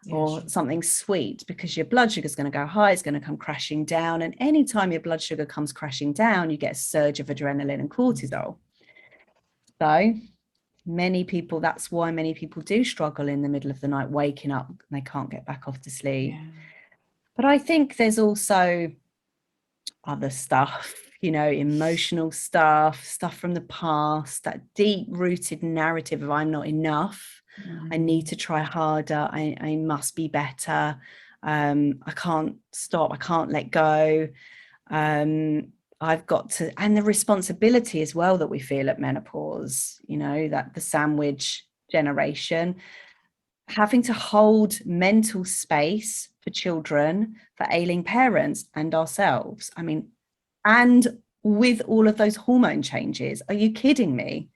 or something sweet, because your blood sugar is going to go high, it's going to come crashing down. And anytime your blood sugar comes crashing down, you get a surge of adrenaline and cortisol. So many people, that's why many people do struggle in the middle of the night, waking up and they can't get back off to sleep. But I think there's also other stuff, you know, emotional stuff from the past, that deep rooted narrative of I'm not enough. I need to try harder. I must be better. I can't stop. I can't let go. I've got to, and the responsibility as well that we feel at menopause, you know, that the sandwich generation, having to hold mental space for children, for ailing parents and ourselves. I mean, and with all of those hormone changes, are you kidding me?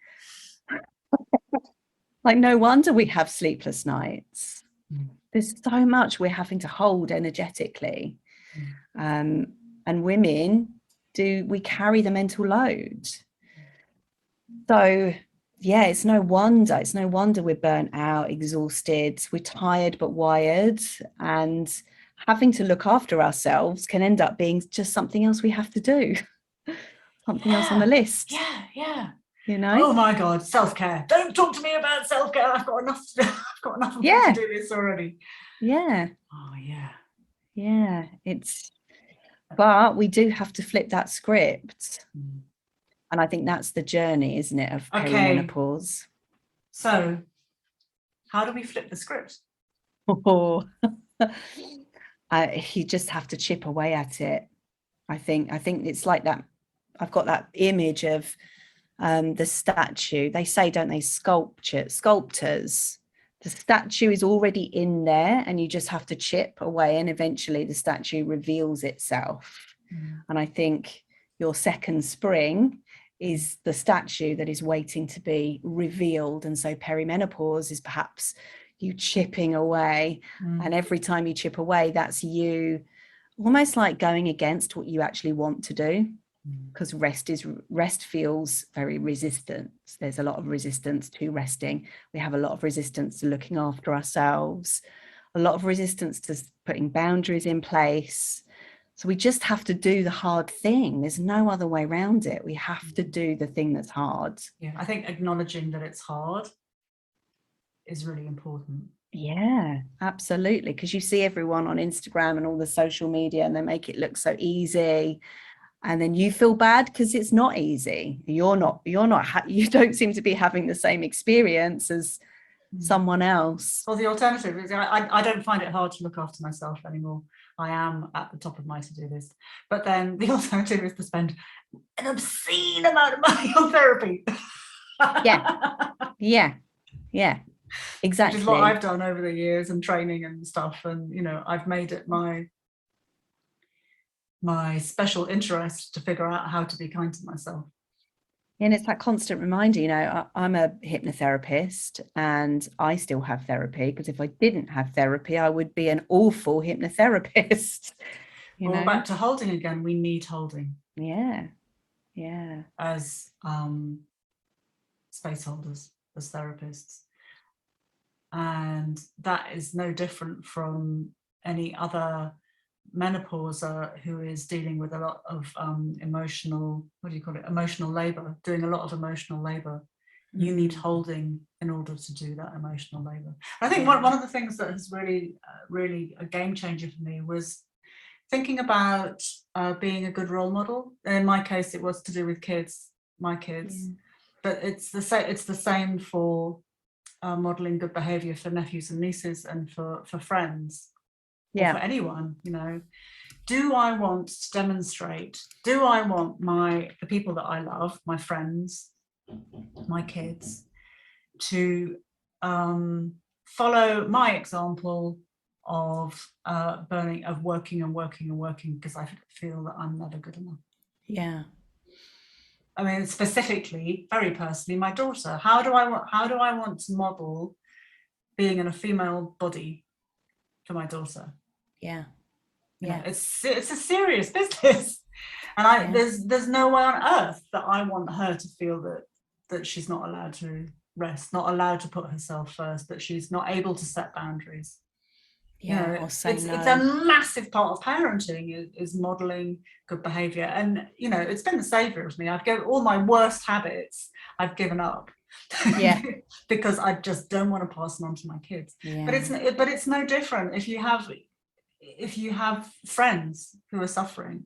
Like, no wonder we have sleepless nights. There's so much we're having to hold energetically. And women we carry the mental load. So yeah, it's no wonder we're burnt out, exhausted, we're tired but wired, and having to look after ourselves can end up being just something else we have to do. Something else on the list. Yeah. You know? Oh my God, self-care. Don't talk to me about self-care. I've got enough to do. I've got enough to do this already. Yeah. Oh yeah. Yeah. But we do have to flip that script. And I think that's the journey, isn't it, of perimenopause. So how do we flip the script? Oh, you just have to chip away at it. I think it's like that. I've got that image of the statue. They say, don't they, sculptors. The statue is already in there and you just have to chip away, and eventually the statue reveals itself. And I think your second spring is the statue that is waiting to be revealed. And so perimenopause is perhaps you chipping away. And every time you chip away, that's you almost like going against what you actually want to do, because rest feels very resistant. There's a lot of resistance to resting. We have a lot of resistance to looking after ourselves, a lot of resistance to putting boundaries in place. So we just have to do the hard thing. There's no other way around it. We have to do the thing that's hard. Yeah, I think acknowledging that it's hard is really important. Yeah, absolutely. Because you see everyone on Instagram and all the social media, and they make it look so easy. And then you feel bad because it's not easy. You don't seem to be having the same experience as someone else. Well, the alternative is I don't find it hard to look after myself anymore. I am at the top of my to-do list. But then the alternative is to spend an obscene amount of money on therapy. Yeah. Exactly. Which is what I've done over the years, and training and stuff. And, you know, I've made it my special interest to figure out how to be kind to myself. And it's that constant reminder, you know, I'm a hypnotherapist and I still have therapy, because if I didn't have therapy, I would be an awful hypnotherapist. Well, back to holding again, we need holding. Yeah. As space holders, as therapists. And that is no different from any other menopauser who is dealing with a lot of emotional labor, doing a lot of emotional labor. You need holding in order to do that emotional labor. I think one of the things that has really a game changer for me was thinking about being a good role model. In my case, it was to do with my kids, but it's the same for modeling good behavior for nephews and nieces, and for friends, or for anyone. You know, do I want to demonstrate? Do I want the people that I love, my friends, my kids, to follow my example of working because I feel that I'm never good enough? Yeah. I mean, specifically, very personally, my daughter. How do I want to model being in a female body for my daughter? Yeah. You know, it's a serious business, and there's no way on earth that I want her to feel that she's not allowed to rest, not allowed to put herself first, that she's not able to set boundaries. Yeah, you know, or say it's no. It's a massive part of parenting is modeling good behavior. And, you know, it's been the savior of me. I've given all my worst habits, I've given up. Yeah. Because I just don't want to pass them on to my kids. Yeah. But it's no different if you have friends who are suffering.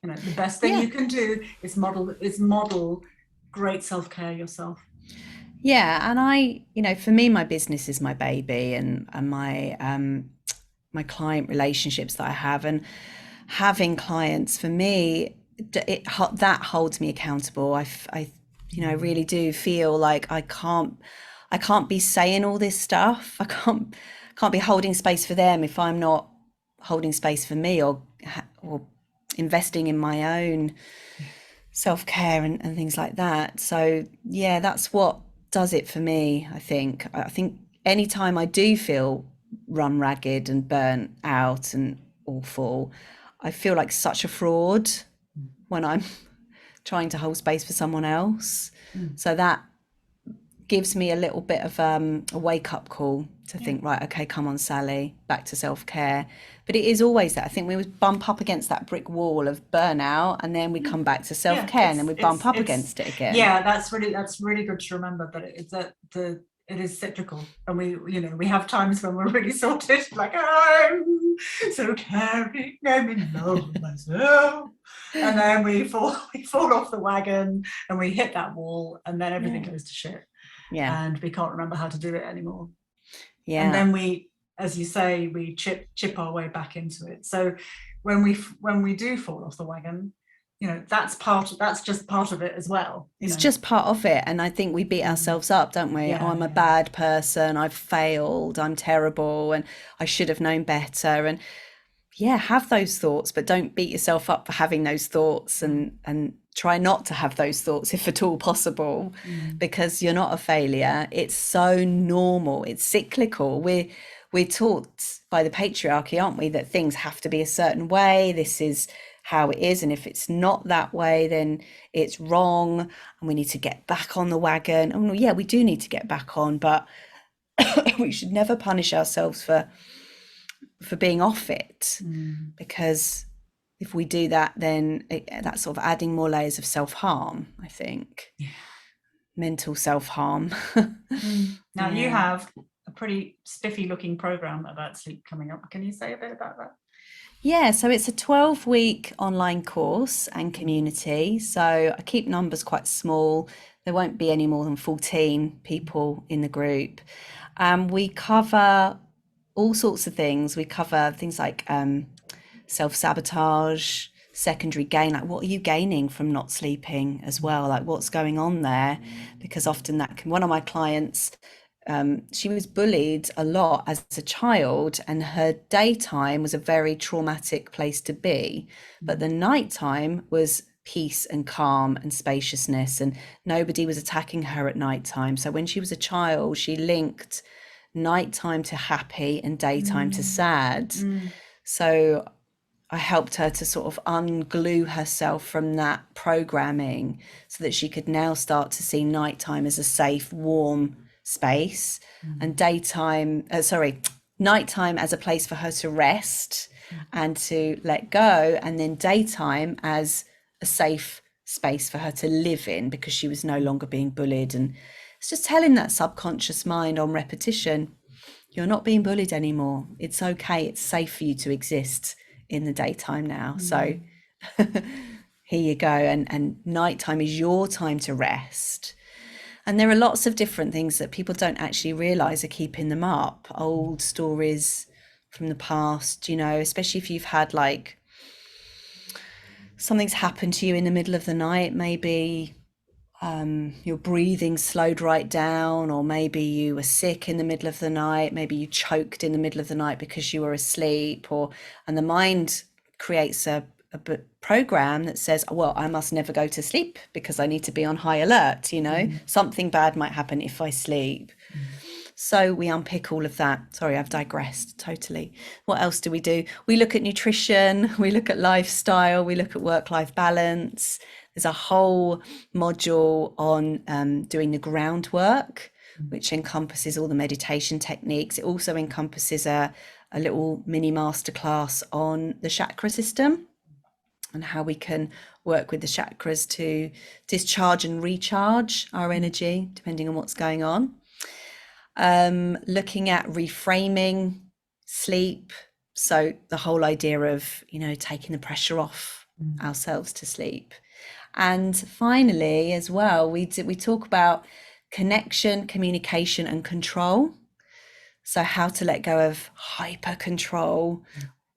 You know, the best thing you can do is model great self-care yourself. Yeah, and for me, my business is my baby, and my client relationships that I have, and having clients for me, that holds me accountable. I really do feel like I can't be saying all this stuff. I can't be holding space for them if I'm not holding space for me, or investing in my own Yeah. self-care and things like that. So yeah, that's what does it for me. I think anytime I do feel run ragged and burnt out and awful, I feel like such a fraud when I'm trying to hold space for someone else. Mm. So that gives me a little bit of a wake up call to Yeah. think, right, okay, come on, Sally, back to self care. But it is always that. I think we would bump up against that brick wall of burnout, and then we Yeah. come back to self Yeah. care, and then we bump up It's against it again. yeah, that's really good to remember that it's that the it is cyclical, and we have times when we're really sorted, like I'm so caring, I'm in love with myself, and then we fall off the wagon and we hit that wall, and then everything Yeah. goes to shit, Yeah. and we can't remember how to do it anymore. And Yeah. then we, as you say, we chip our way back into it. So when we do fall off the wagon, that's just part of it as well. It's just part of it. And I think we beat Mm. ourselves up, don't we? Oh, Yeah, I'm a yeah, bad person. I've failed. I'm terrible. And I should have known better. And yeah, have those thoughts, but don't beat yourself up for having those thoughts, mm. and try not to have those thoughts if at all possible, Mm. because you're not a failure. It's so normal. It's cyclical. We're taught by the patriarchy, aren't we, that things have to be a certain way. This is how it is, and if it's not that way, then it's wrong, and we need to get back on the wagon. And yeah, we do need to get back on, but we should never punish ourselves for being off it, Mm. because if we do that, then that's sort of adding more layers of self-harm, I think. Yeah. Mental self-harm. Mm. Now you Yeah. have a pretty spiffy looking program about sleep coming up. Can you say a bit about that? Yeah, so it's a 12-week online course and community. So I keep numbers quite small. There won't be any more than 14 people in the group. We cover all sorts of things. We cover things like self-sabotage, secondary gain, like what are you gaining from not sleeping as well, like what's going on there, because often that can, one of my clients, she was bullied a lot as a child, and her daytime was a very traumatic place to be, but the nighttime was peace and calm and spaciousness, and nobody was attacking her at nighttime. So when she was a child, she linked nighttime to happy and daytime to Mm. sad. Mm. So I helped her to sort of unglue herself from that programming so that she could now start to see nighttime as a safe, warm space, and nighttime as a place for her to rest and to let go, and then daytime as a safe space for her to live in, because she was no longer being bullied. And it's just telling that subconscious mind on repetition, you're not being bullied anymore. It's okay. It's safe for you to exist in the daytime now. So Mm. here you go. And nighttime is your time to rest. And there are lots of different things that people don't actually realize are keeping them up. Old stories from the past, especially if you've had like something's happened to you in the middle of the night, maybe your breathing slowed right down, or maybe you were sick in the middle of the night, maybe you choked in the middle of the night because you were asleep, and the mind creates a program that says, well, I must never go to sleep because I need to be on high alert, Mm. something bad might happen if I sleep. Mm. So we unpick all of that. Sorry, I've digressed totally. What else do? We look at nutrition, we look at lifestyle, we look at work-life balance. There's a whole module on doing the groundwork, which encompasses all the meditation techniques. It also encompasses a little mini masterclass on the chakra system and how we can work with the chakras to discharge and recharge our energy, depending on what's going on. Looking at reframing sleep. So the whole idea of, taking the pressure off ourselves to sleep. And finally, as well, we talk about connection, communication, and control. So how to let go of hyper control,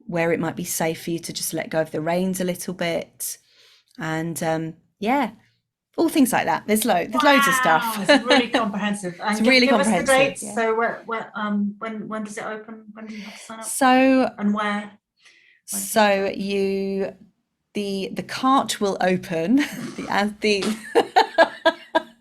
where it might be safe for you to just let go of the reins a little bit. And all things like that. There's loads of stuff. It's really comprehensive. And It's really give us the comprehensive. dates. Yeah. So when does it open? When do you have to sign up? So and where? So the cart will open. the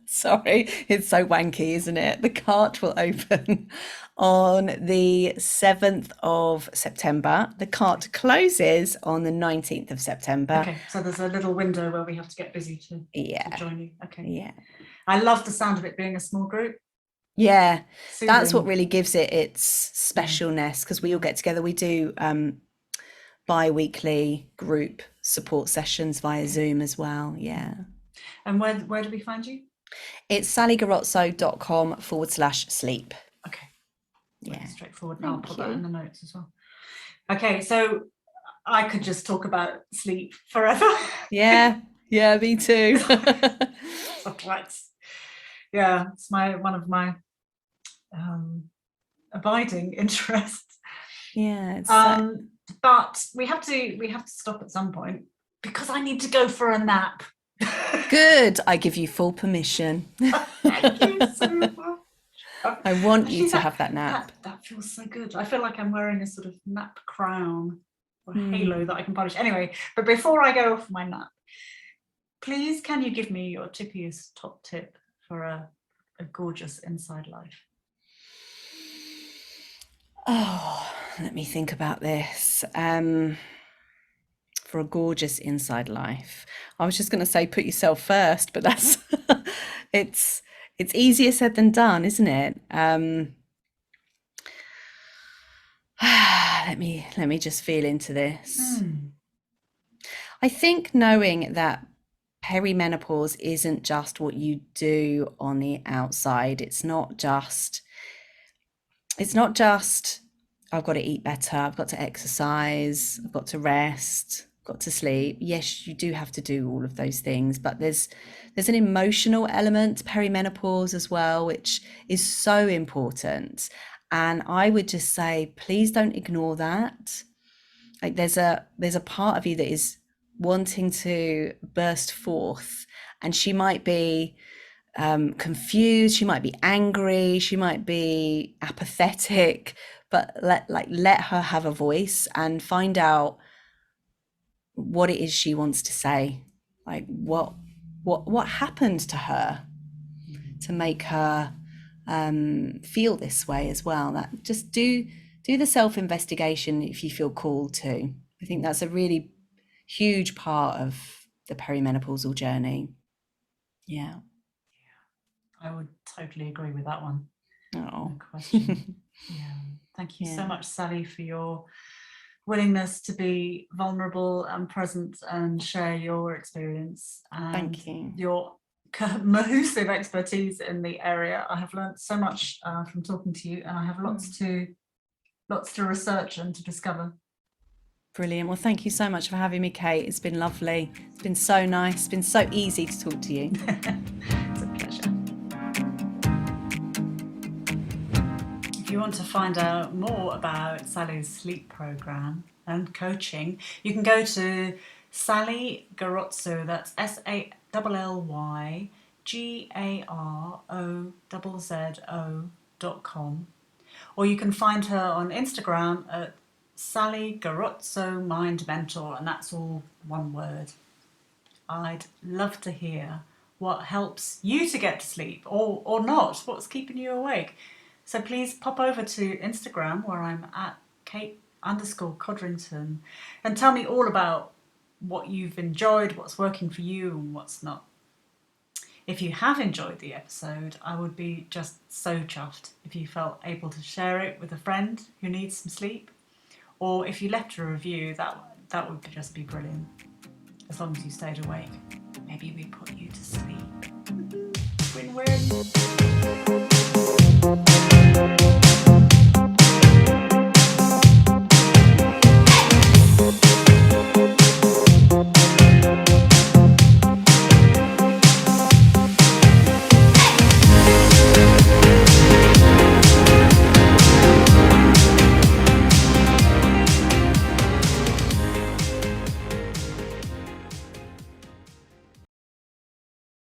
Sorry, it's so wanky, isn't it? The cart will open on the 7th of September. The cart closes on the 19th of September. Okay, so there's a little window where we have to get busy to join you. Okay. Yeah. I love the sound of it being a small group. Yeah. Soothing. That's what really gives it its specialness, because we all get together. We do bi-weekly group support sessions via Zoom as well. Yeah. And where do we find you? It's sallygarozzo.com/sleep. Okay. Yeah. Straightforward. And I'll put that in the notes as well. Okay, so I could just talk about sleep forever. Yeah, me too. Yeah, it's one of my abiding interests. Yeah. But we have to stop at some point because I need to go for a nap. Good. I give you full permission. Thank you so much. I want you to have that nap. That feels so good. I feel like I'm wearing a sort of nap crown or halo that I can polish. Anyway, but before I go off my nap, please can you give me your tippiest top tip for a gorgeous inside life? Oh, let me think about this. For a gorgeous inside life, I was just going to say put yourself first, but that's it's easier said than done, isn't it? Let me just feel into this. I think knowing that perimenopause isn't just what you do on the outside. It's not just I've got to eat better, I've got to exercise, I've got to rest, I've got to sleep. Yes, you do have to do all of those things, but there's an emotional element to perimenopause as well, which is so important. And I would just say, please don't ignore that. Like there's a part of you that is wanting to burst forth, and she might be confused, she might be angry, she might be apathetic, but let her have a voice and find out what it is she wants to say. Like what happened to her to make her feel this way as well. That just do the self-investigation if you feel called to. I think that's a really huge part of the perimenopausal journey. Yeah. I would totally agree with that one. Oh. No question. Yeah. Thank you so much, Sally, for your willingness to be vulnerable and present and share your experience and Thank you. your massive expertise in the area. I have learned so much from talking to you, and I have lots to research and to discover. Brilliant. Well, thank you so much for having me, Kate. It's been lovely. It's been so nice. It's been so easy to talk to you. It's a pleasure. If you want to find out more about Sally's sleep program and coaching, you can go to Sally Garozzo, that's SallyGarozzo.com, or you can find her on Instagram at Sally Garozzo Mind Mentor, and that's all one word. I'd love to hear what helps you to get to sleep or not, what's keeping you awake. So please pop over to Instagram, where I'm at Kate_Codrington, and tell me all about what you've enjoyed, what's working for you and what's not. If you have enjoyed the episode, I would be just so chuffed if you felt able to share it with a friend who needs some sleep, or if you left a review, that would just be brilliant. As long as you stayed awake, maybe we put you to sleep. Win-win.